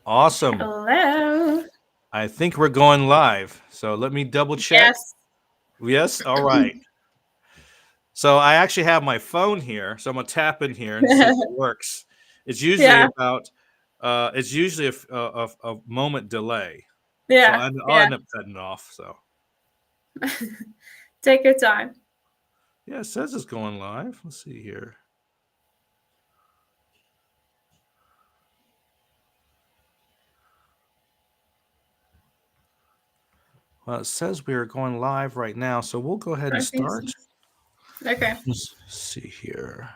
Awesome. Hello. I think we're going live. So let me double check. Yes. Yes. All right. So I actually have my phone here. So I'm gonna tap in here and see if it works. It's usually Yeah. about. It's usually a moment delay. So Yeah. I'll Yeah. end up cutting it off. So Take your time. yeah, it says it's going live. Let's see here. Well, it says we are going live right now. So we'll go ahead and I think so. start. Okay. Let's see here.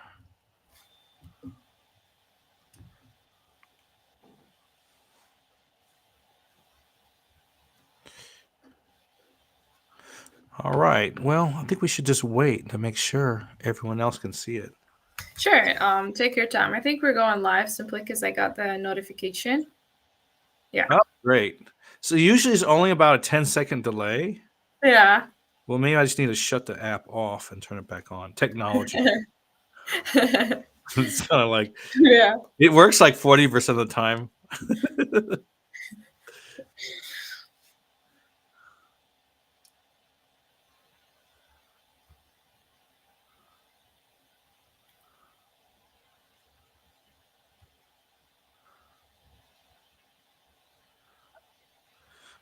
All right. Well, I think we should just wait to make sure everyone else can see it. Sure. Take your time. I think we're going live simply because I got the notification. Yeah. Oh, great. So usually it's only about a 10-second delay. Yeah. Well, maybe I just need to shut the app off and turn it back on. Technology. It's kind of like Yeah. it works like 40% of the time.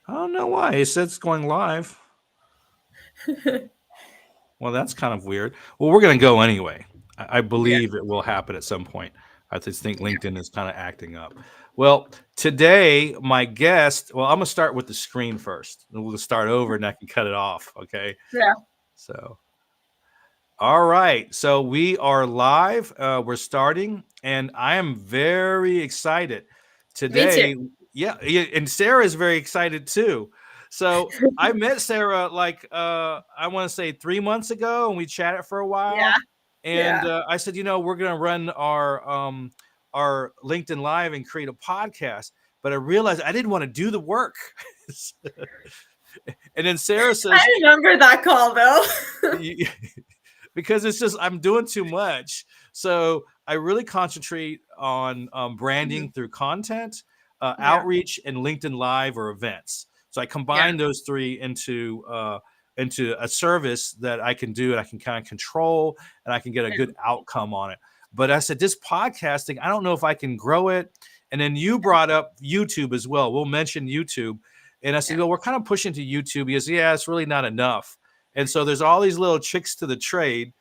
I don't know why. It says it's going live. Well, that's kind of weird. Well, we're going to go anyway. I Yeah. believe it will happen at some point. I just think LinkedIn is kind of acting up. Well, today, my guest, well, I'm going to start with the screen first. And we'll start over and I can cut it off. Okay. Yeah. So, all right. So we are live. We're starting, and I am very excited Me too. today. Yeah. And Sarah is very excited too. So I met Sarah like I want to say 3 months ago, and we chatted for a while. Yeah. And Yeah. I said, we're gonna run our LinkedIn Live and create a podcast. But I realized I didn't want to do the work. And then Sarah I says, remember that call though. because it's just I'm doing too much. So I really concentrate on branding through content, Yeah. outreach, and LinkedIn Live or events. So I Yeah. combine those three into a service that I can do and I can kind of control and I can get a good outcome on it. But I said this podcasting, I don't know if I can grow it. And then you brought up YouTube as well. We'll mention YouTube. And I said, Yeah. well, we're kind of pushing to YouTube because, yeah, it's really not enough. And so there's all these little tricks to the trade.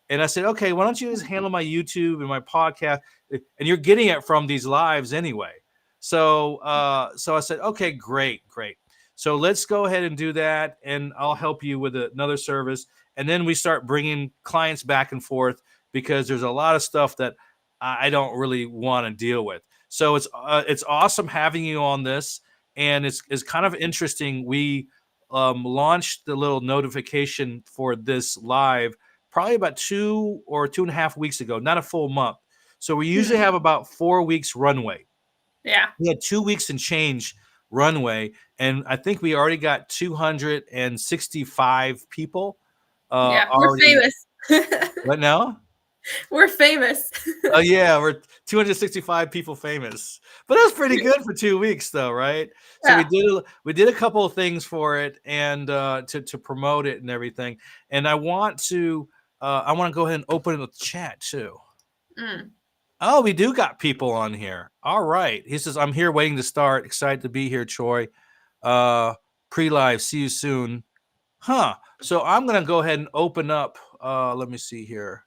And I said, okay, why don't you just handle my YouTube and my podcast? And you're getting it from these lives anyway. So I said, okay, great, great. So let's go ahead and do that. And I'll help you with another service. And then we start bringing clients back and forth because there's a lot of stuff that I don't really want to deal with. So it's awesome having you on this. And it's kind of interesting. We launched the little notification for this live probably about 2 or 2.5 weeks ago, not a full month. So we usually have about 4 weeks runway. Yeah. We had 2 weeks and change runway, and I think we already got 265 people Yeah. We're already. famous. What now? We're famous. Oh yeah, we're 265 people famous, but that was pretty good for 2 weeks, though, right? So Yeah. we did a couple of things for it and to promote it and everything. And I want to go ahead and open the chat too. Mm. Oh, we do got people on here. All right, he says I'm here waiting to start. Excited to be here, Troy. Uh, Pre-live. See you soon. Huh. So I'm gonna go ahead and open up. Let me see here.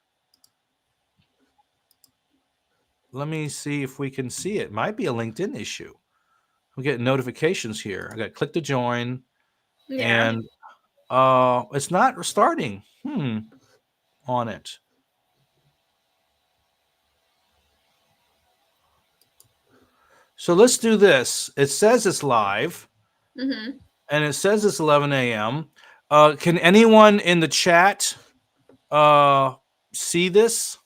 Let me see if we can see it. Might be a LinkedIn issue. I'm getting notifications here. I got click to join, Yeah. and it's not starting. On it. So let's do this. It says it's live, Mm-hmm. and it says it's 11 a.m. Can anyone in the chat uh, see this?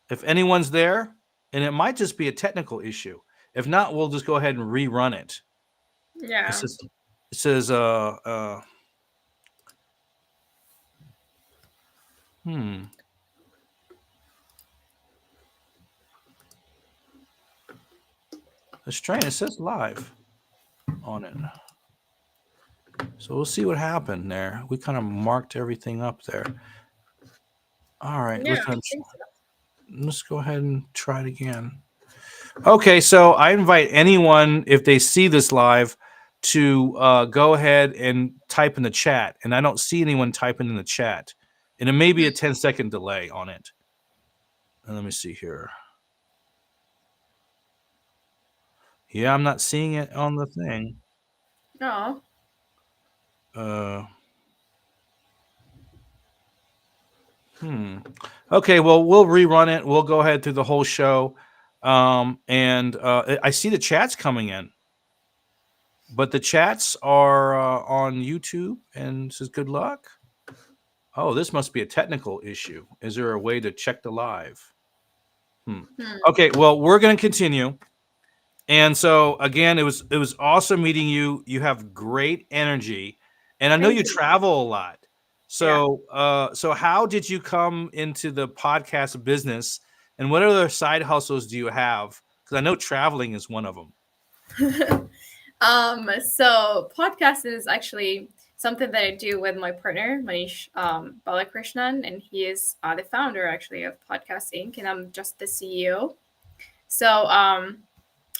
If anyone's there, and it might just be a technical issue. If not, we'll just go ahead and rerun it. It Yeah. says, it says, hmm. Let's try it. It says live on it. So we'll see what happened there. We kind of marked everything up there. All right, Yeah, I think so. let's go ahead and try it again. Okay, so I invite anyone, if they see this live, to go ahead and type in the chat. And I don't see anyone typing in the chat. And it may be a 10-second delay on it. And let me see here. Yeah, I'm not seeing it on the thing. Oh, Uh, Okay, well, we'll rerun it. We'll go ahead through the whole show. And I see the chats coming in, but the chats are on YouTube and says good luck. Oh, this must be a technical issue. Is there a way to check the live? Okay, well, we're going to continue. And so again, it was awesome meeting you. You have great energy, and I know thank you you. travel a lot. Yeah. So how did you come into the podcast business, and what other side hustles do you have? Because I know traveling is one of them. So podcast is actually something that I do with my partner, Manish Balakrishnan, and he is the founder actually of Podcast Inc. and I'm just the CEO. So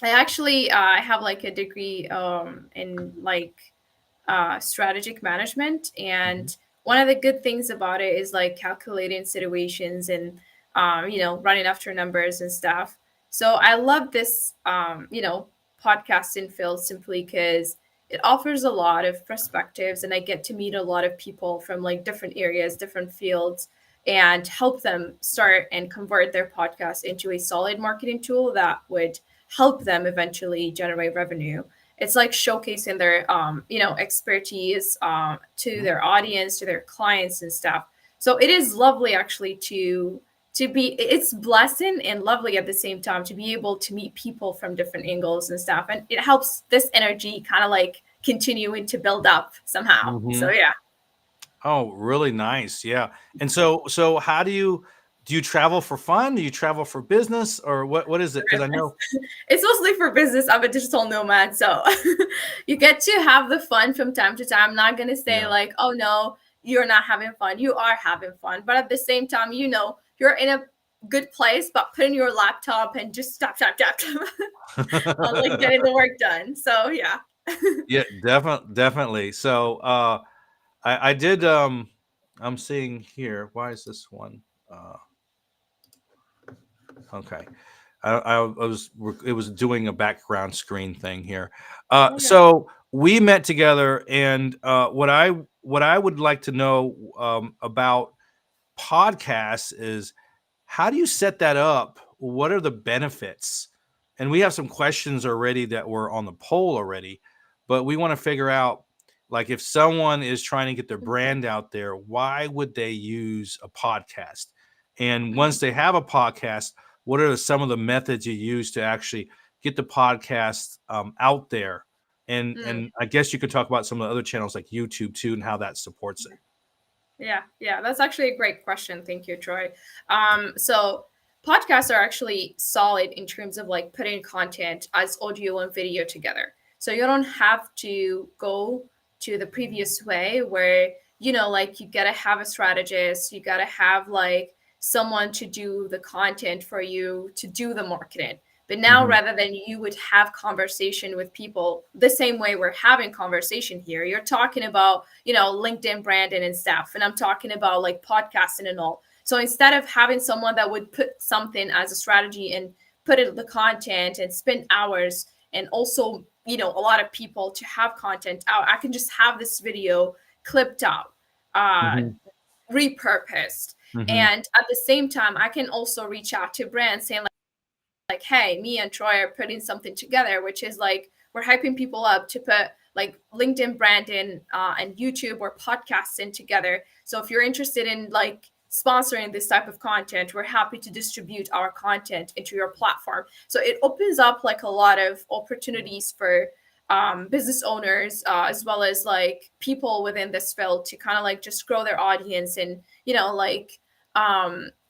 I actually have like a degree in like strategic management, and one of the good things about it is like calculating situations and running after numbers and stuff. So I love this podcasting field simply because it offers a lot of perspectives, and I get to meet a lot of people from like different areas, different fields, and help them start and convert their podcast into a solid marketing tool that would help them eventually generate revenue. It's like showcasing their expertise to their audience, to their clients and stuff. So it is lovely actually to be, it's blessing and lovely at the same time to be able to meet people from different angles and stuff, and it helps this energy kind of like continuing to build up somehow. So Mm-hmm. yeah. Oh, really nice. Yeah. And so how do you travel for fun? Do you travel for business, or what is it? Because I know. It's mostly for business. I'm a digital nomad, so you get to have the fun from time to time. I'm not gonna say Yeah. like, oh no, you're not having fun. You are having fun, but at the same time, you're in a good place, but put in your laptop and just tap on like getting the work done. So yeah. Yeah, definitely. So I did I'm seeing here. Why is this one? Uh okay. I was it was doing a background screen thing here. Okay. So we met together, and what I would like to know about podcasts is, how do you set that up? What are the benefits? And we have some questions already that were on the poll already, but we want to figure out, like, if someone is trying to get their brand out there, why would they use a podcast? And once they have a podcast, what are some of the methods you use to actually get the podcast out there? And Mm. and I guess you could talk about some of the other channels like YouTube too, and how that supports it. Yeah, that's actually a great question. Thank you, Troy. So podcasts are actually solid in terms of like putting content as audio and video together. So you don't have to go to the previous way where, like you gotta have a strategist, you gotta have like someone to do the content for you, to do the marketing. But now, Mhm. rather than you would have conversation with people the same way we're having conversation here, you're talking about, LinkedIn branding and stuff. And I'm talking about like podcasting and all. So instead of having someone that would put something as a strategy and put it the content and spend hours, and also, a lot of people to have content out, I can just have this video clipped out, uh, Mhm. repurposed. Mhm. And at the same time, I can also reach out to brands saying like, hey, me and Troy are putting something together, which is like we're hyping people up to put like LinkedIn branding and YouTube or podcasting together. So if you're interested in like sponsoring this type of content, we're happy to distribute our content into your platform. So it opens up like a lot of opportunities for business owners, as well as like people within this field to kind of like just grow their audience and, like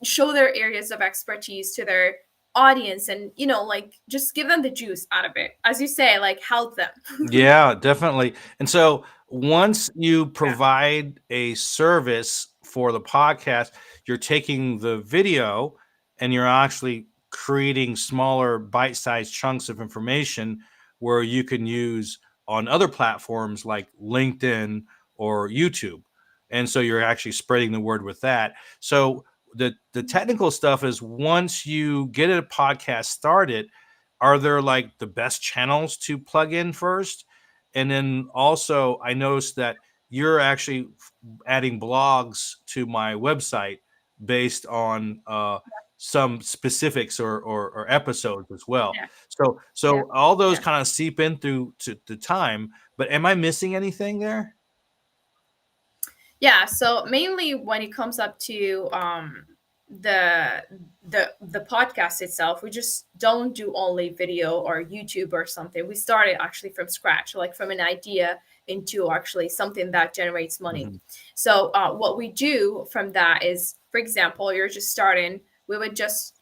show their areas of expertise to their audience and, like just give them the juice out of it. As you say, like help them. Yeah, definitely. And so once you Yeah. provide a service for the podcast, you're taking the video and you're actually creating smaller bite-sized chunks of information where you can use on other platforms like LinkedIn or YouTube. And so you're actually spreading the word with that. So the technical stuff is once you get a podcast started, are there like the best channels to plug in first? And then also, I noticed that you're actually adding blogs to my website based on some specifics or episodes as well. Yeah. Yeah. So all those Yeah. kind of seep in through to the time. But am I missing anything there? Yeah, so mainly when it comes up to the the podcast itself, we just don't do only video or YouTube or something. We started actually from scratch, like from an idea into actually something that generates money. Mm-hmm. So what we do from that is, for example, you're just starting. We would just,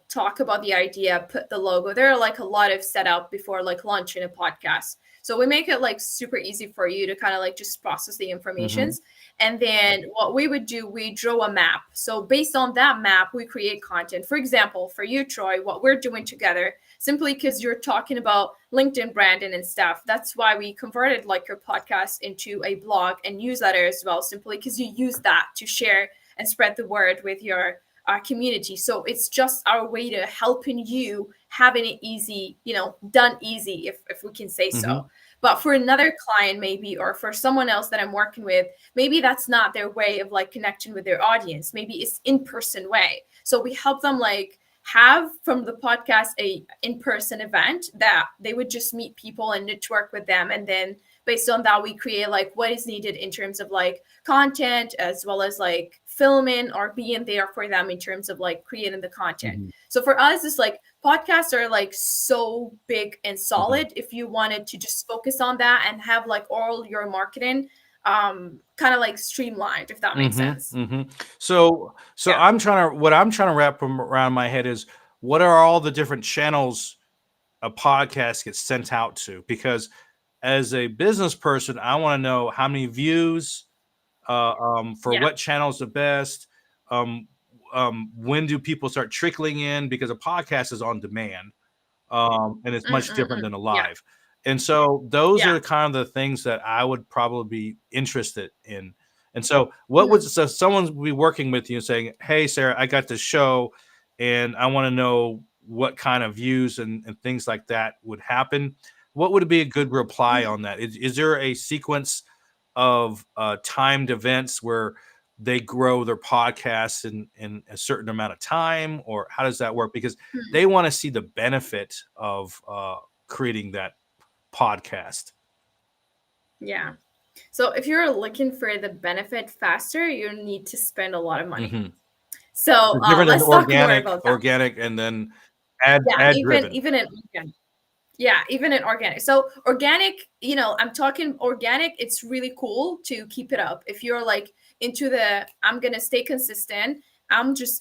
talk about the idea, put the logo. There are like a lot of setup before like launching a podcast. So we make it like super easy for you to kind of like just process the Mm-hmm. informations. And then what we would do, we draw a map. So based on that map, we create content. For example, for you, Troy, what we're doing together, simply because you're talking about LinkedIn branding and stuff, that's why we converted like your podcast into a blog and newsletter as well, simply because you use that to share and spread the word with your community. So it's just our way to helping you having it easy, done easy, if we can say Mm-hmm. so. But for another client, maybe, or for someone else that I'm working with, maybe that's not their way of like connecting with their audience. Maybe it's in-person way. So we help them like have from the podcast a in-person event that they would just meet people and network with them. And then based on that, we create like what is needed in terms of like content, as well as like filming or being there for them in terms of like creating the content. Mm-hmm. So for us, it's like podcasts are like so big and Mm-hmm. solid. If you wanted to just focus on that and have like all your marketing kind of like streamlined, if that makes Mm-hmm. sense. Mm-hmm. So Yeah. what I'm trying to wrap around my head is what are all the different channels a podcast gets sent out to? Because as a business person, I want to know how many views, for Yeah. what channel's the best, um, when do people start trickling in? Because a podcast is on demand, and it's much different than a Yeah. live. And so those Yeah. are kind of the things that I would probably be interested in. And so, Mhm. so someone would be working with you and saying, "Hey, Sarah, I got this show, and I want to know what kind of views and things like that would happen." What would be a good reply Mhm. on that? Is there a sequence of timed events where they grow their podcasts in a certain amount of time, or how does that work? Because Mhm. they want to see the benefit of creating that podcast. Yeah. So if you're looking for the benefit faster, you need to spend a lot of money. Mm-hmm. So Different than let's talk more about that. organic, and then Yeah, ad even driven. even in organic. Yeah, even in organic. So organic, I'm talking organic, it's really cool to keep it up. If you're like into I'm gonna stay consistent.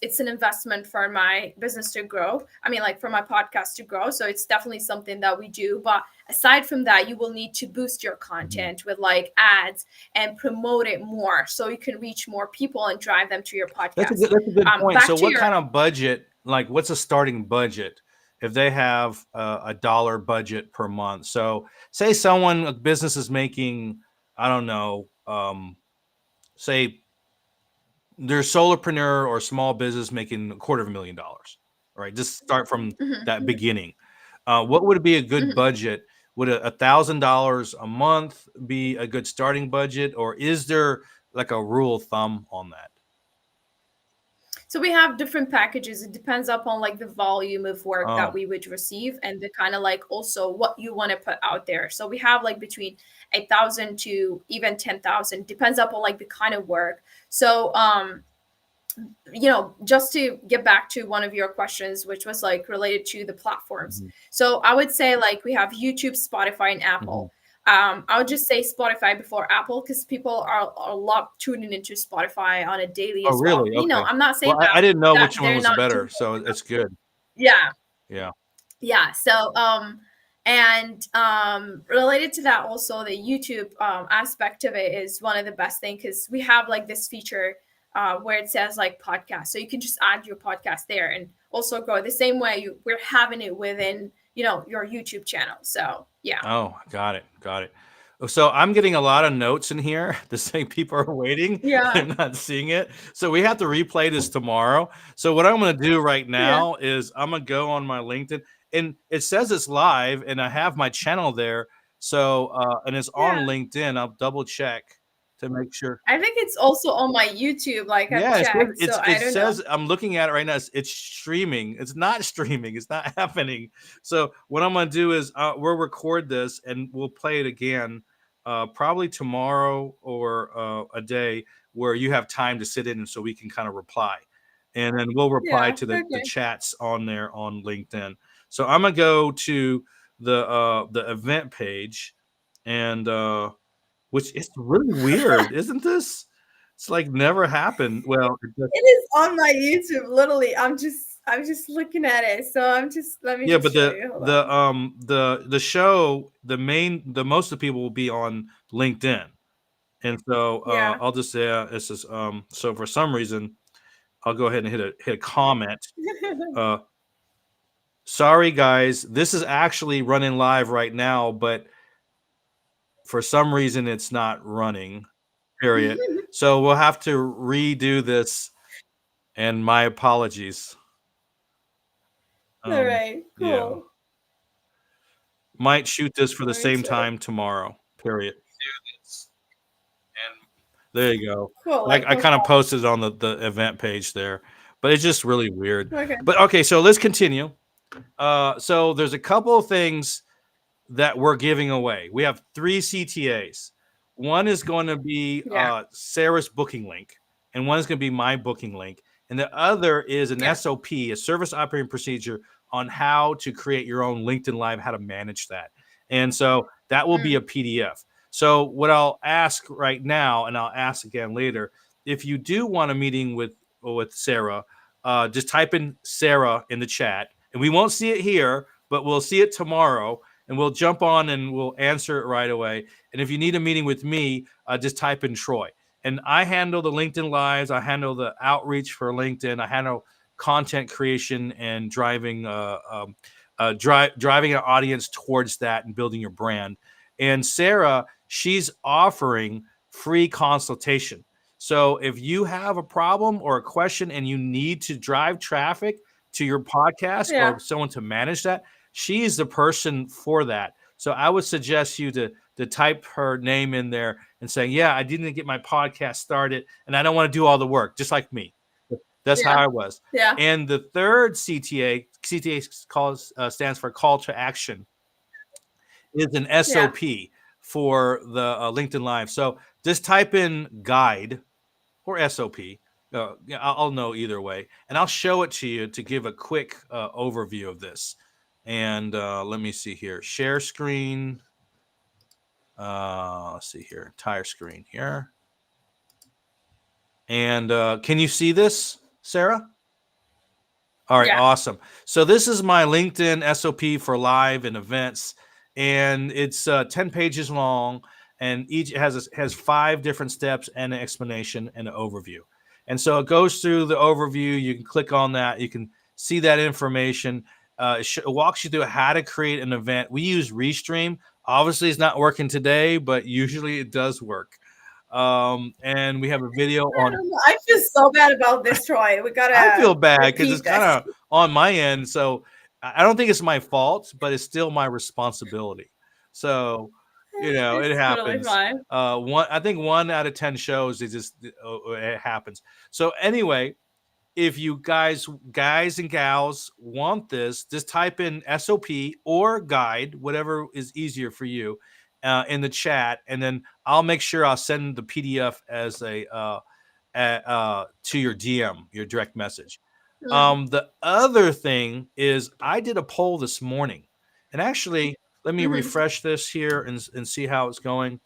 It's an investment for my business to grow. I mean, like for my podcast to grow. So it's definitely something that we do. But aside from that, you will need to boost your Mm-hmm. content with like ads and promote it more so you can reach more people and drive them to your podcast. That's a good point. So, Back to what your kind of budget? Like, what's a starting budget if they have a dollar budget per month? So, say a business is making, I don't know, say they're a solopreneur or a small business making $250,000, right? Just start from Mhm, that mhm, beginning. What would be a good mhm. budget? Would $1,000 a month be a good starting budget, or is there like a rule of thumb on that? So we have different packages. It depends upon like the volume of work that Oh. we would receive and the kind of like also what you want to put out there. So we have like between 8,000 to even 10,000, depends upon like the kind of work. So just to get back to one of your questions, which was like related to the platforms. Mhm, So I would say like we have YouTube, Spotify, and mhm. Apple. I would just say Spotify before Apple because people are a lot tuning into Spotify on a daily Oh, as well. really? Okay. I'm not saying Well, I didn't know that which one they're was not doing better, it so enough. it's good. Yeah. Yeah. Yeah. So and related to that, also the YouTube aspect of it is one of the best thing, because we have like this feature where it says like podcast, so you can just add your podcast there and also grow the same way we're having it within, you know, your YouTube channel. So yeah. Oh, got it. Got it. So I'm getting a lot of notes in here. The same people are waiting. Yeah. They're not seeing it. So we have to replay this tomorrow. So what I'm going to do right Yeah. now is I'm going to go on my LinkedIn, and it says it's live and I have my channel there. So, and it's on Yeah. LinkedIn. I'll double check to make sure. I think it's also on my YouTube, like I've Yeah, it says, checked, so I it don't know. says I'm looking at it right now. It's streaming. It's not streaming. It's not happening. So what I'm gonna do is we'll record this and we'll play it again, probably tomorrow or a day where you have time to sit in, and so we can kind of reply, and then we'll reply Yeah. to the Okay. chats on there on LinkedIn. So I'm gonna go to the event page, and which is really weird, isn't this? It's like never happened. Well, It is on my YouTube. Literally, I'm just looking at it. So let me yeah, just but show you. Hold on. the show, the most of the people will be on LinkedIn, and so Yeah. I'll just say this is so for some reason I'll go ahead and hit a comment. Uh, Sorry guys, this is actually running live right now, but for some reason it's not running. Period. So we'll have to redo this, and my apologies. All right. Yeah. Cool. Might shoot this for the Let me same check. time tomorrow. Period. And there you go. Cool. I Like no kind of problem. posted it on the event page there, but it's just really weird. Okay. But okay, so let's continue. So there's a couple of things that we're giving away. We have 3 CTAs. One is going to be Yeah. Sarah's booking link, and one is going to be my booking link, and the other is an Yeah. SOP, a service operating procedure on how to create your own LinkedIn Live, how to manage that. And so that will be a PDF. So what I'll ask right now, and I'll ask again later, if you do want a meeting with Sarah, just type in Sarah in the chat, and we won't see it here, but we'll see it tomorrow, and we'll jump on and we'll answer it right away. And if you need a meeting with me, just type in Troy. And I handle the LinkedIn Lives. I handle the outreach for LinkedIn. I handle content creation and driving driving an audience towards that and building your brand. And Sarah, she's offering free consultation. So if you have a problem or a question and you need to drive traffic to your podcast Yeah. or someone to manage that, she's the person for that. So I would suggest you to type her name in there and say, yeah, I didn't get my podcast started and I don't want to do all the work, just like me. That's how Yeah. I was. Yeah. And the third stands for call to action, is an Yeah. SOP for the LinkedIn Live. So just type in guide or SOP. I'll know either way, and I'll show it to you to give a quick overview of this. And let me see here. Share screen. Let's see here. Entire screen here. And can you see this, Sarah? All right, Yeah. awesome. So this is my LinkedIn SOP for live and events, and it's 10 pages long, and each has 5 different steps and an explanation and an overview. And so it goes through the overview. You can click on that. You can see that information. It walks you through how to create an event. We use Restream. Obviously, it's not working today, but usually it does work. And we have a video I on. don't know. I feel so bad about this, Troy. We I feel gotta bad because it's repeat kind this. of on my end. So I don't think it's my fault, but it's still my responsibility. So, it It's totally happens. fine. I think 1 out of 10 shows, it happens. So anyway, if you guys and gals want this, just type in SOP or guide, whatever is easier for you, in the chat, and then I'll make sure I'll send the PDF as a to your DM, your direct message. The other thing is I did a poll this morning, and actually, let me Mm-hmm. refresh this here and see how it's going.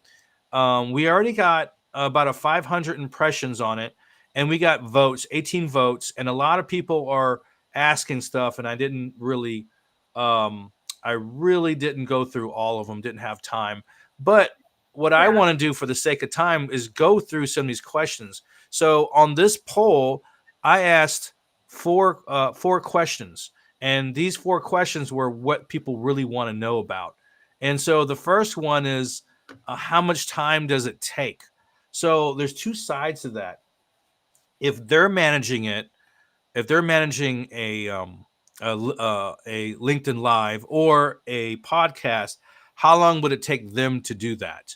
We already got about a 500 impressions on it, and we got votes, 18 votes, and a lot of people are asking stuff, and I didn't really Um, I really didn't go through all of them, didn't have time. But what I Yeah. want to do for the sake of time is go through some of these questions. So on this poll, I asked four questions, and these four questions were what people really want to know about. And so the first one is how much time does it take? So there's two sides to that. If they're managing it, if they're managing a LinkedIn Live or a podcast, how long would it take them to do that?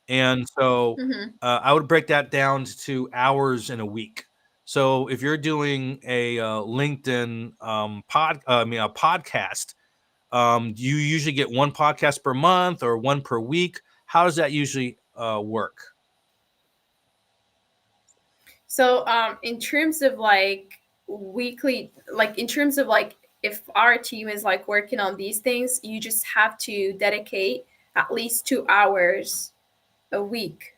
And so Mm-hmm. I would break that down to hours in a week. So if you're doing a LinkedIn a podcast, do you usually get one podcast per month or one per week? How does that usually work? So, in terms of like weekly, like in terms of like if our team is like working on these things, you just have to dedicate at least 2 hours a week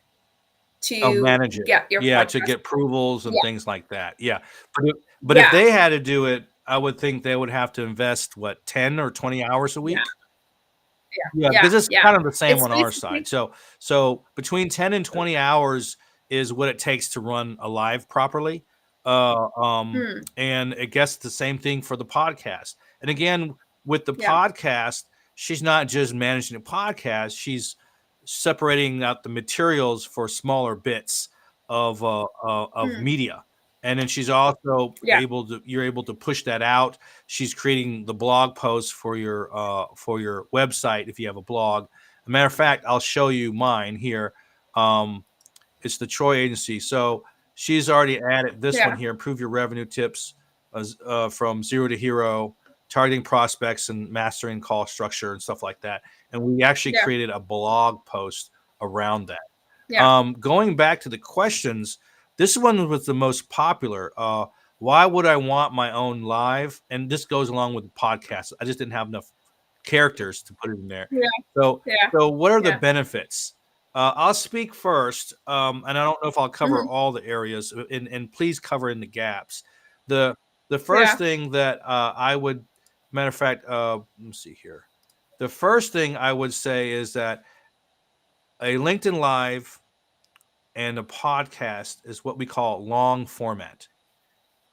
Oh, to manage it. get your Yeah, to podcast. get approvals and Yeah, things like that. Yeah. But if yeah, they had to do it, I would think they would have to invest what, 10 or 20 hours a yeah, week? Yeah, yeah, because it's yeah. kind of the same It's on our basically side. So between 10 and 20 hours is what it takes to run a live properly. Uh, um, hmm, and I guess the same thing for the podcast. And again, with the yeah, podcast, she's not just managing the podcast, she's separating out the materials for smaller bits of hmm, media. And then she's also yeah, able to push that out. She's creating the blog posts for your website if you have a blog. As a matter of fact, I'll show you mine here. Um, it's the Troy Agency. So she's already added this one yeah, here: improve your revenue tips from zero to hero, targeting prospects and mastering call structure and stuff like that. And we actually yeah, created a blog post around that. yeah. Going back to the questions, this one was the most popular. Why would I want my own live? And this goes along with the podcast. I just didn't have enough characters to put it in there. Yeah, So, yeah, so what are the yeah. benefits? I'll speak first, and I don't know if I'll cover Hmm. all the areas, and please cover in the gaps. The the first Yeah, thing that I would, matter of fact, let me see here. The first thing I would say is that a LinkedIn Live and a podcast is what we call long format.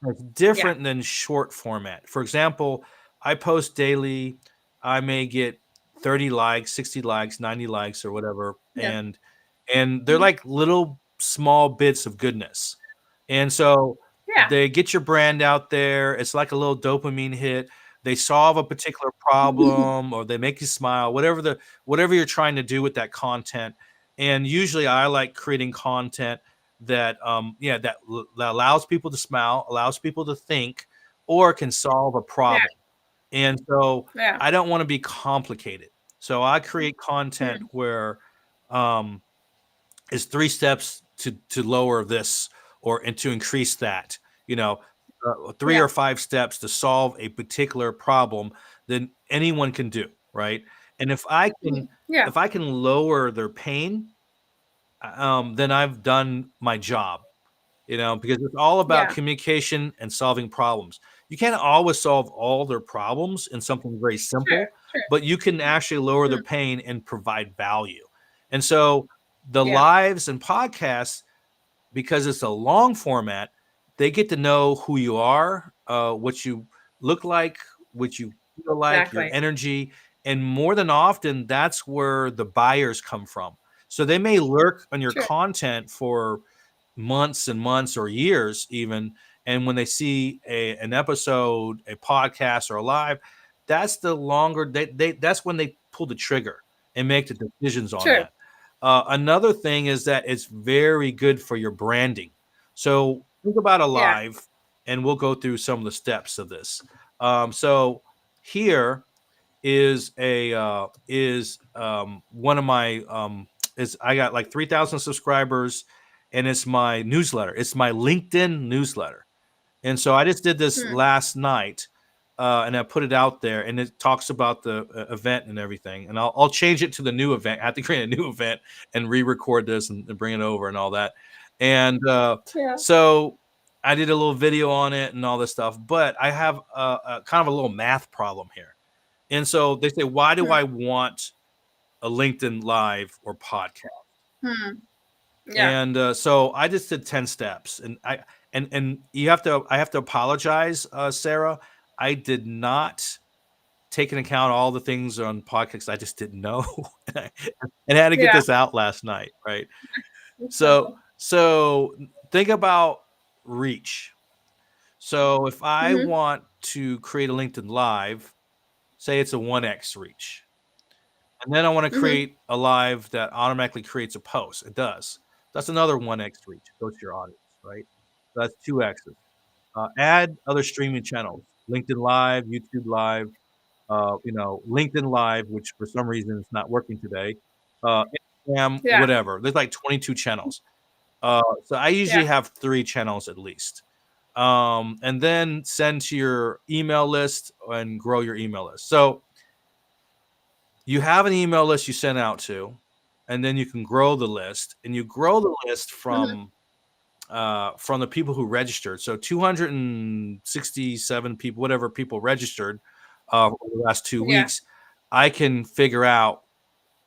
It's yeah, different than short format. For example, I post daily. I may get 30 likes, 60 likes, 90 likes, or whatever, yeah, and they're mhm, like little small bits of goodness. And so yeah, they get your brand out there. It's like a little dopamine hit. They solve a particular problem or they make you smile, whatever you're trying to do with that content. And usually I like creating content that that allows people to smile, allows people to think, or can solve a yeah, problem. And so yeah. I don't want to be complicated. So I create content Hmm. where um is 3 steps to lower this or and to increase that. You know, 3 Yeah, or 5 steps to solve a particular problem that anyone can do, right? And mhm, yeah, if I can lower their pain, then I've done my job, because it's all about yeah. communication and solving problems. You can't always solve all their problems in something very Sure, simple, sure. but you can actually lower their Mm, pain and provide value. And so the yeah, lives and podcasts, because it's a long format, they get to know who you are, what you look like, what you feel like, your exactly. energy. And more than often, that's where the buyers come from. So they may lurk on your Sure, content for months and months or years even, and when they see an episode, a podcast, or a live, that's the longer that's when they pull the trigger and make the decisions on sure. that. Another thing is that it's very good for your branding. So think about a Yeah. live, and we'll go through some of the steps of this. So here is one of my is I got like 3,000 subscribers, and it's my newsletter. It's my LinkedIn newsletter. And so I just did this Hmm. last night, and I put it out there, and it talks about the event and everything. And I'll change it to the new event. I have to create a new event and re-record this and bring it over and all that. And Yeah. so I did a little video on it and all this stuff. But I have a kind of a little math problem here. And so they say, why do Hmm. I want a LinkedIn Live or podcast? Hmm. Yeah. And so I just did 10 steps, and I have to apologize, Sarah. I did not take into account all the things on podcasts I just didn't know, and I had to get Yeah. this out last night, right? So Exactly. so think about reach. So if I Hmm. want to create a LinkedIn Live, say it's a 1x reach, and then I want to Hmm. create a live that automatically creates a post. It does. That's another 1x reach. It goes to your audience, right? That's 2x's. Add other streaming channels, LinkedIn Live, YouTube Live, LinkedIn Live, which for some reason is not working today, Instagram, Yeah. whatever. There's like 22 channels. So I Yeah. usually have 3 channels at least. And then send to your email list and grow your email list. So you have an email list you send out to, and then you can grow the list, and you grow the list Hmm. from the people who registered. So 267 people, whatever people registered over the last two Yeah. weeks, I can figure out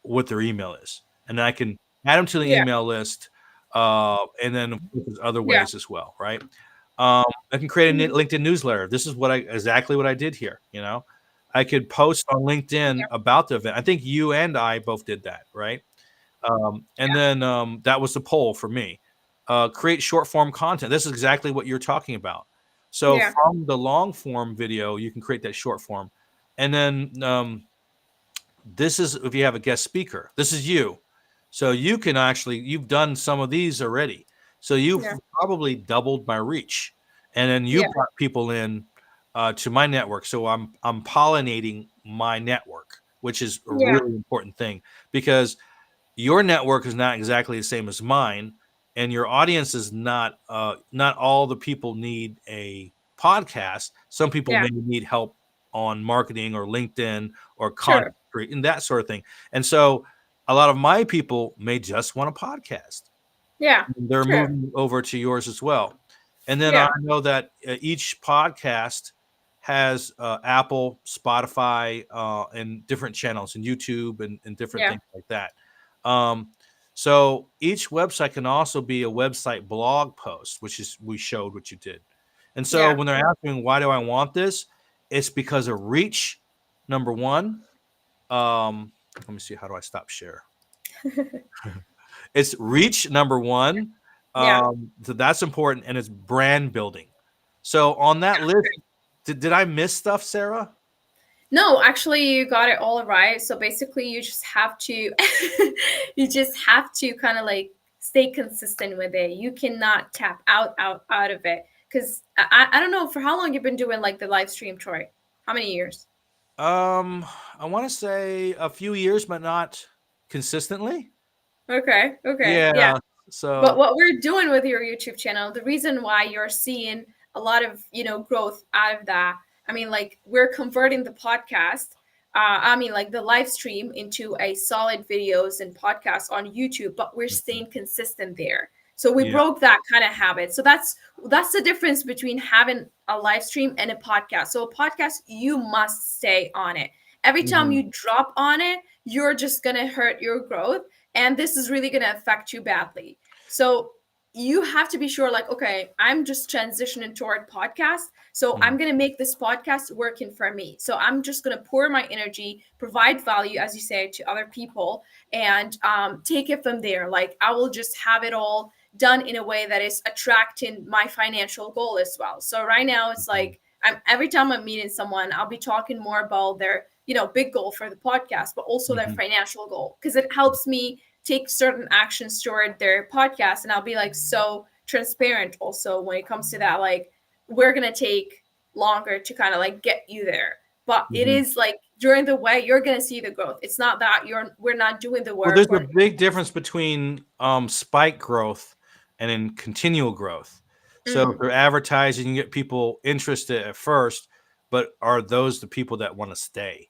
what their email is, and I can add them to the Yeah. email list, and then of course, there's other Yeah. ways as well, right? I can create a Hmm. LinkedIn newsletter. This is exactly what I did here. I could post on LinkedIn Yeah. about the event. I think you and I both did that, right? And then that was the poll for me. Create short form content. This is exactly what you're talking about. So Yeah. from the long form video, you can create that short form, and then this is if you have a guest speaker. This is you. So you've done some of these already. So you've Yeah. probably doubled my reach. And then you Yeah. brought people in to my network. So I'm pollinating my network, which is a Yeah. really important thing because your network is not exactly the same as mine, and your audience is not all the people need a podcast. Some people Yeah. maybe need help on marketing or LinkedIn or content True. and that sort of thing. And so a lot of my people may just want a podcast. Yeah. They're True. moving over to yours as well. And then I Yeah. know that each podcast has Apple, Spotify, and different channels, and YouTube, and different Yeah. things like that. Um, so each website can also be a website blog post, which is we showed what you did. And so Yeah. when they're asking, why do I want this? It's because of reach, number one. Let me see, how do I stop share? It's reach, number one. Yeah. So that's important, and it's brand building. So on that list, did I miss stuff, Sarah? No, actually, you got it all right. So basically, you just have to, you just have to kind of like stay consistent with it. You cannot tap out of it because I don't know for how long you've been doing like the live stream, Troy. How many years? I want to say a few years, but not consistently. Okay. Okay. Yeah. Yeah. But So what we're doing with your YouTube channel, the reason why you're seeing a lot of, growth out of that, I mean, like we're converting the podcast, like the live stream into a solid videos and podcasts on YouTube, but we're staying consistent there. So we yeah. broke that kind of habit. So that's the difference between having a live stream and a podcast. So a podcast, you must stay on it. Every time Mhm. you drop on it, you're just gonna hurt your growth, and this is really gonna affect you badly. So you have to be sure, like, okay, I'm just transitioning toward podcast. So Mhm. I'm going to make this podcast working for me. So I'm just going to pour my energy, provide value, as you say, to other people, and take it from there. Like, I will just have it all done in a way that is attracting my financial goal as well. So right now, it's Mhm. like, every time I'm meeting someone, I'll be talking more about their, big goal for the podcast, but also their Mhm. financial goal, because it helps me take certain actions toward their podcast. And I'll be like so transparent also when it comes to that. Like, we're gonna take longer to kind of like get you there. But it Mhm. is like during the way you're gonna see the growth. It's not that we're not doing the Well, work there's a or big difference between spike growth and in continual growth. So if mm, they're advertising, you get people interested at first, but are those the people that want to stay?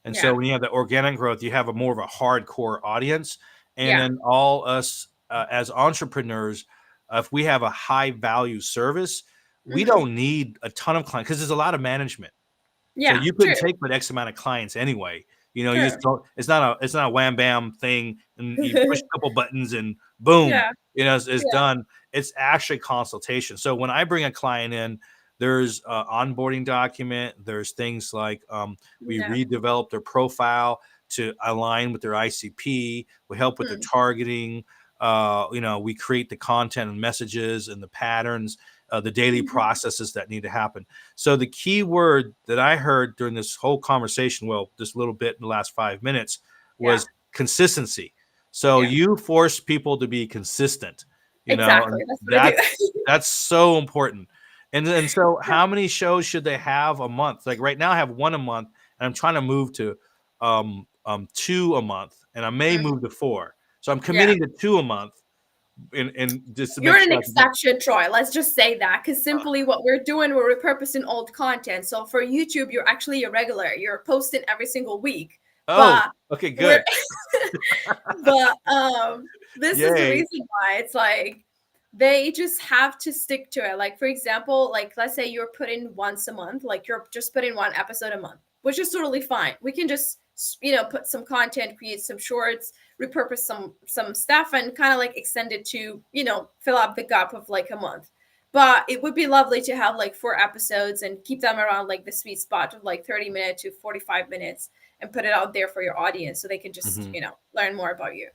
And so yeah, when you have the organic growth, you have a more of a hardcore audience. And yeah, then all us as entrepreneurs, if we have a high value service, we hmm, don't need a ton of clients because there's a lot of management. So Yeah, you couldn't true, take but X amount of clients anyway. You know, you true. just don't. It's not a wham bam thing, and you push a couple buttons and boom, Yeah, you know, it's yeah, done. It's actually consultation. So when I bring a client in, there's an onboarding document. There's things like we yeah. redevelop their profile to align with their ICP. We help with the Mm, targeting. You know, we create the content and messages and the patterns, the daily mhm. processes that need to happen. So the key word that I heard during this whole conversation, well, this little bit in the last 5 minutes, Yeah, was consistency. So yeah. you force people to be consistent, you know, Exactly. and That's what I do. that's so important. And so how many shows should they have a month? Like right now I have one a month, and I'm trying to move to two a month, and I may Mm, move to four. So I'm yeah. committing to two a month, and just to make You're an sure I can do. exception, Troy. Let's just say that because simply what we're doing, we're repurposing old content. So for YouTube, you're actually a regular. You're posting every single week. Oh, But okay, we're good. but this is the Yay. reason why it's like they just have to stick to it. Like for example, like let's say you're putting once a month, like you're just putting one episode a month, which is totally fine. We can just put some content, create some shorts, repurpose some stuff, and kind of like extend it to fill up the gap of like a month. But it would be lovely to have like 4 episodes and keep them around like the sweet spot of like 30 minutes to 45 minutes and put it out there for your audience so they can just Mhm. learn more about you. Yeah,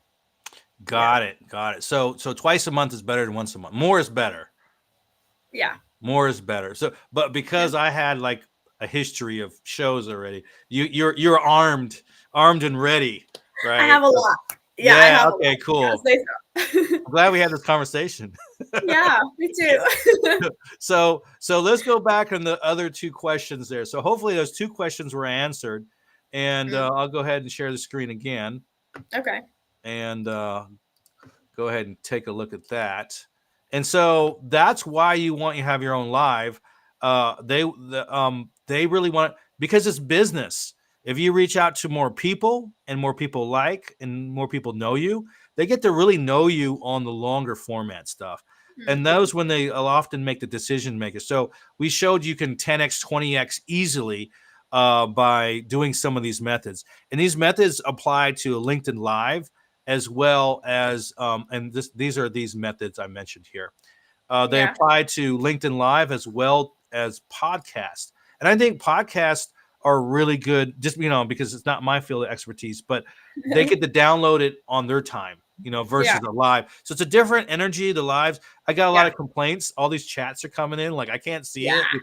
Got it. Got it. So twice a month is better than once a month. More is better. yeah, More is better. So, but yeah. because I had like a history of shows already, you're armed and ready, I right? have a lot. Yeah, I Yeah. have a lot. Okay. Yeah, Cool. say so. I'm glad we had this conversation. Yeah, me too. So let's go back on the other two questions there. So hopefully those two questions were answered, and Mm, I'll go ahead and share the screen again, okay. and go ahead and take a look at that. And so that's why you have your own live. They really want, because it's business. If you reach out to more people and more people like and more people know you, they get to really know you on the longer format stuff. Mm, And those when they will often make the decision maker. So we showed you can 10x, 20x easily by doing some of these methods. And these methods apply to LinkedIn Live as well as these are these methods I mentioned here. They yeah. apply to LinkedIn Live as well as podcasts, and I think podcasts are really good. Just because it's not my field of expertise, but they get to download it on their time, Yeah, versus a live. So it's a different energy. The lives. I got a lot yeah, of complaints. All these chats are coming in, like I can't see yeah, it.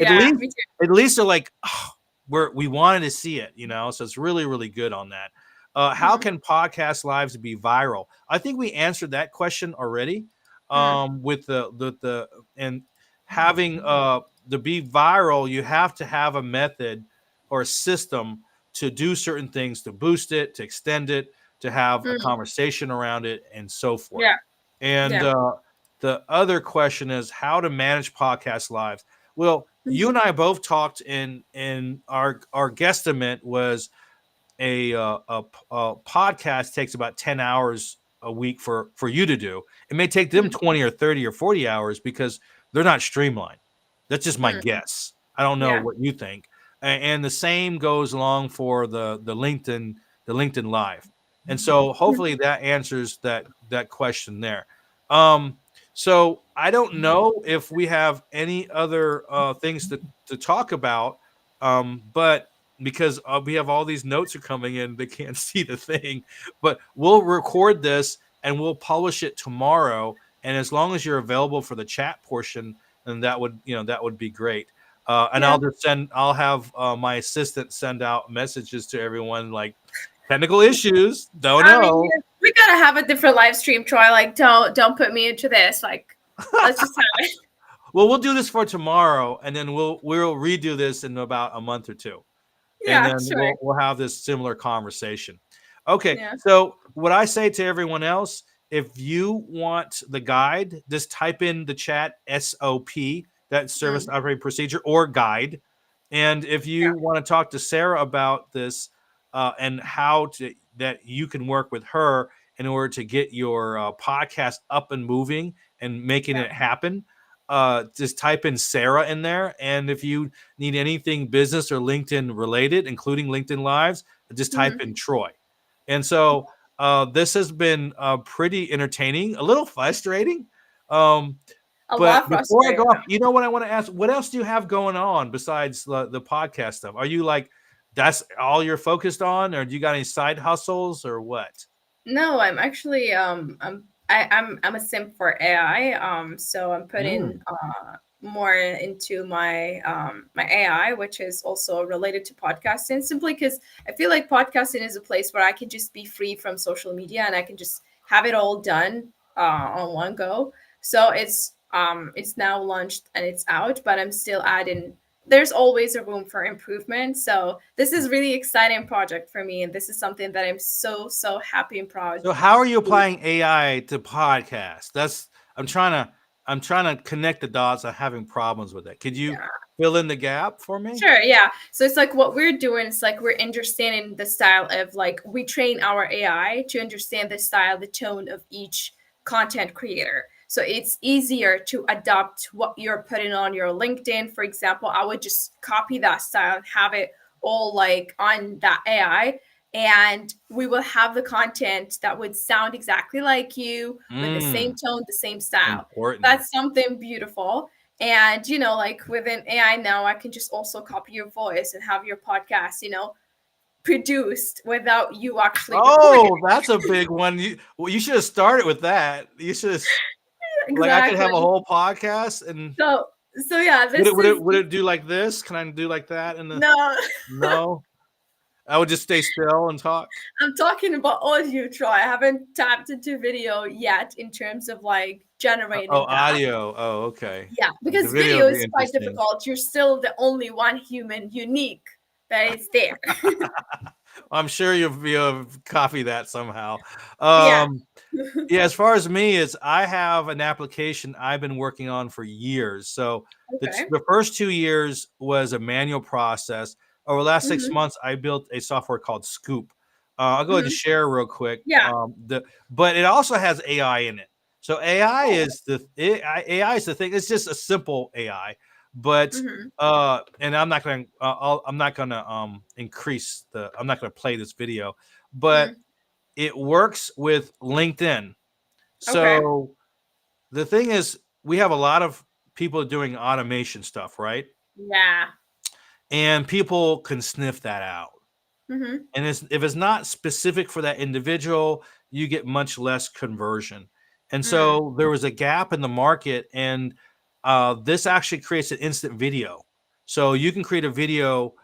At yeah. least, Me too. they're like, oh, we wanted to see it, So it's really, really good on that. How Mm, can podcast lives be viral? I think we answered that question already. mm, With the and having to be viral, you have to have a method or a system to do certain things, to boost it, to extend it, to have a mm, conversation around it, and so forth. yeah, And yeah. the other question is how to manage podcast lives. Well, you Mhm, and I both talked in our guesstimate was a podcast takes about 10 hours a week for you to do. It may take them mm, 20 or 30 or 40 hours because they're not streamlined. That's just my mm, guess. I don't know yeah. what you think. And the same goes along for the LinkedIn Live. And so Mm, hopefully that answers that question there. Um, so I don't know if we have any other things to talk about, but because we have all these notes are coming in, they can't see the thing. But we'll record this and we'll publish it tomorrow. And as long as you're available for the chat portion, then that would be great. And yeah. I'll have my assistant send out messages to everyone like technical issues. Don't I mean, know. yeah, we gotta have a different live stream, Troy. Like, don't put me into this. Like, let's just have it. Well, we'll do this for tomorrow, and then we'll redo this in about a month or two, and Yeah, then sure. we'll have this similar conversation. Okay, Yeah. so what I say to everyone else, if you want the guide, just type in the chat SOP, that service Mm, operating procedure, or guide. And if yeah. you want to talk to Sarah about this and how to that you can work with her in order to get your podcast up and moving and making Yeah. it happen, just type in Sarah in there, and if you need anything business or LinkedIn related, including LinkedIn Lives, just type in Troy. And so this has been pretty entertaining, a little frustrating. A But lot before I go frustrating. off, you know what I want to ask? What else do you have going on besides the podcast stuff? Are you like that's all you're focused on, or do you got any side hustles or what? No, I'm actually I'm a simp for AI. So I'm putting Mm, more into my AI, which is also related to podcasting, simply because I feel like podcasting is a place where I can just be free from social media and I can just have it all done on one go. So it's now launched and it's out, but I'm still adding. There's always a room for improvement. So this is really exciting project for me, and this is something that I'm so happy and proud. So how are you applying AI to podcasts? That's I'm trying to I'm trying to connect the dots. I'm having problems with it. Could you Yeah. fill in the gap for me? Sure, yeah. So it's like what we're doing is like we're understanding the style of like we train our AI to understand the style, the tone of each content creator. So it's easier to adopt what you're putting on your LinkedIn. For example, I would just copy that style and have it all like on that AI. And we will have the content that would sound exactly like you with the same Mm, tone, the same style. important. That's something beautiful. And, like within AI now, I can just also copy your voice and have your podcast, produced without you actually recording Oh, that's a big one. You should have started with that. You should have it. like I could have a Exactly. whole podcast and So yeah, would this it would is it would it do like this? Can I do like that in the no, no? I would just stay still and talk. I'm talking about audio, Troy. I haven't tapped into video yet in terms of like Oh, generating that. audio. Oh, okay. Yeah, The because video video would be is quite interesting. difficult. You're still the only one human unique that is there. I'm sure you'll copy that somehow. Yeah. Yeah, as far as me, is I have an application I've been working on for years. So Okay. the first 2 years was a manual process. Over the last six Hmm. months, I built a software called Scoop. I'll go ahead and Hmm. share real quick. Yeah. But it also has AI in it. So AI is the thing. It's just a simple AI, but Hmm. and I'm not gonna increase the I'm not gonna play this video, but Hmm. it works with LinkedIn. Okay. So the thing is, we have a lot of people doing automation stuff, right? Yeah. And people can sniff that out. Hmm. And if it's not specific for that individual, you get much less conversion. And Mm. so there was a gap in the market, and this actually creates an instant video. So you can create a video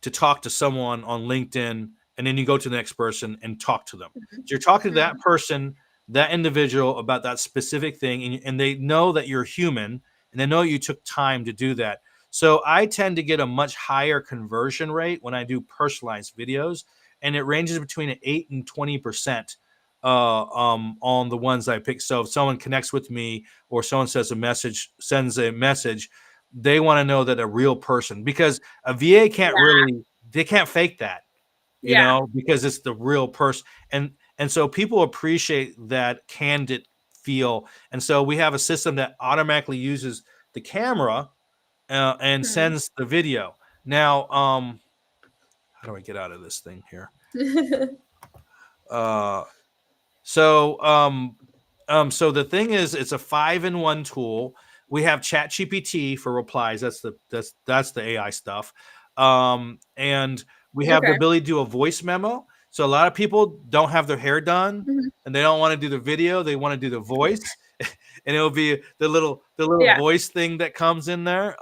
to talk to someone on LinkedIn, and then you go to the next person and talk to them. Mhm. So you're talking to that Mm. person, that individual about that specific thing, and they know that you're human, and they know you took time to do that. So I tend to get a much higher conversion rate when I do personalized videos, and it ranges between an 8 and 20% on the ones I pick. So if someone connects with me or someone sends a message, they want to know that a real person, because a VA Yeah. they can't fake that, Yeah. because it's the real person. And so people appreciate that candid feel. And so we have a system that automatically uses the camera and Mm. sends the video. Now, how do I get out of this thing here? Uh, so the thing is, it's a 5-in-1 tool. We have ChatGPT for replies. That's the AI stuff. And we have the Okay. ability to do a voice memo. So a lot of people don't have their hair done Mhm. and they don't want to do the video. They want to do the voice, and it'll be the little Yeah. voice thing that comes in there.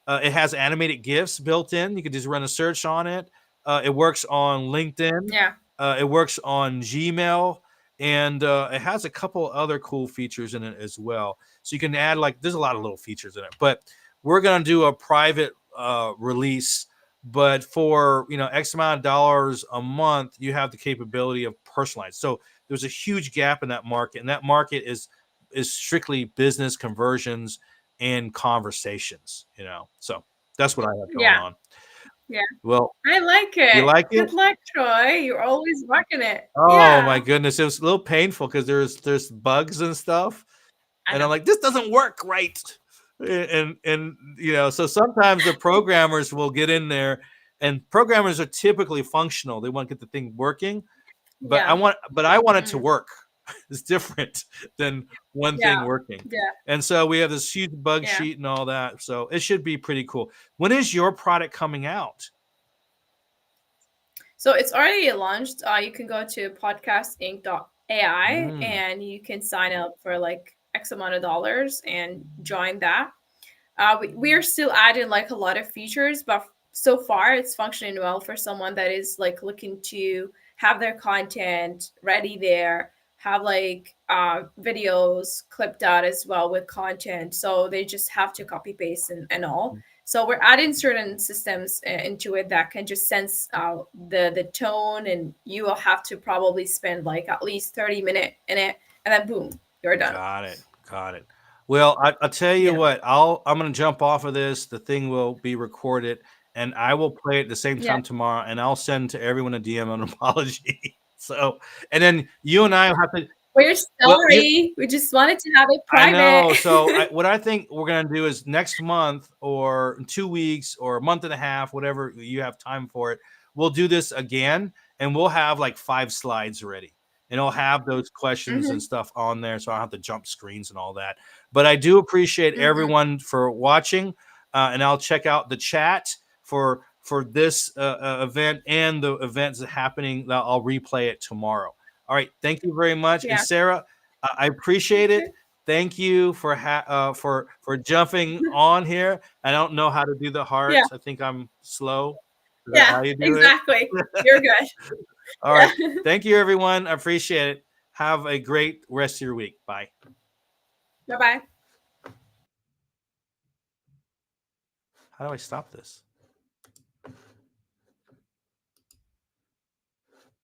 It has animated GIFs built in. You can just run a search on it. It works on LinkedIn. Yeah. It works on Gmail, and it has a couple other cool features in it as well. So you can add there's a lot of little features in it, but we're gonna do a private release. But for X amount of dollars a month, you have the capability of personalized. So there's a huge gap in that market, and that market is strictly business conversions and conversations. So that's what I have going Yeah. on. Yeah. Well, I like you it. like it? Good luck, Troy. You're always rocking it. Oh my Yeah. goodness, it was a little painful because there's bugs and stuff, I and know. I'm like, this doesn't work right. and so sometimes the programmers will get in there, and programmers are typically functional. They want to get the thing working, but I Yeah. want it to Mm. work. It's different than one Yeah. thing working. Yeah. And so we have this huge bug Yeah. sheet and all that. So it should be pretty cool. When is your product coming out? So it's already launched. You can go to podcastinc.ai Mm, and you can sign up for like X amount of dollars and join that. We are still adding like a lot of features, but so far it's functioning well for someone that is like looking to have their content ready there, have like videos clipped out as well with content. So they just have to copy paste and all. So we're adding certain systems into it that can just sense the tone, and you will have to probably spend like at least 30 minutes in it, and then boom, you're done. got it. Got it. Well, I'll tell you Yeah. what. I'm going to jump off of this. The thing will be recorded, and I will play it at the same Yeah. time tomorrow, and I'll send to everyone a DM an apology. So, and then you and I will have to. We're Well, sorry. We just wanted to have it I private. know. So what I think we're gonna do is next month or in 2 weeks or a month and a half, whatever you have time for it, we'll do this again, and we'll have like 5 slides ready, and I'll have those questions and Mhm, stuff on there, so I don't have to jump screens and all that. But I do appreciate mhm. everyone for watching, and I'll check out the chat for this event and the events that happening. I'll replay it tomorrow. All right, thank you very much, and Yeah. Sarah, I appreciate it. Thank you for jumping on here. I don't know how to do the Yeah. hearts. I think I'm slow. Is that Yeah, how you do it? exactly. You're good. All right. Yeah. Thank you, everyone. I appreciate it. Have a great rest of your week. Bye. Bye-bye. How do I stop this?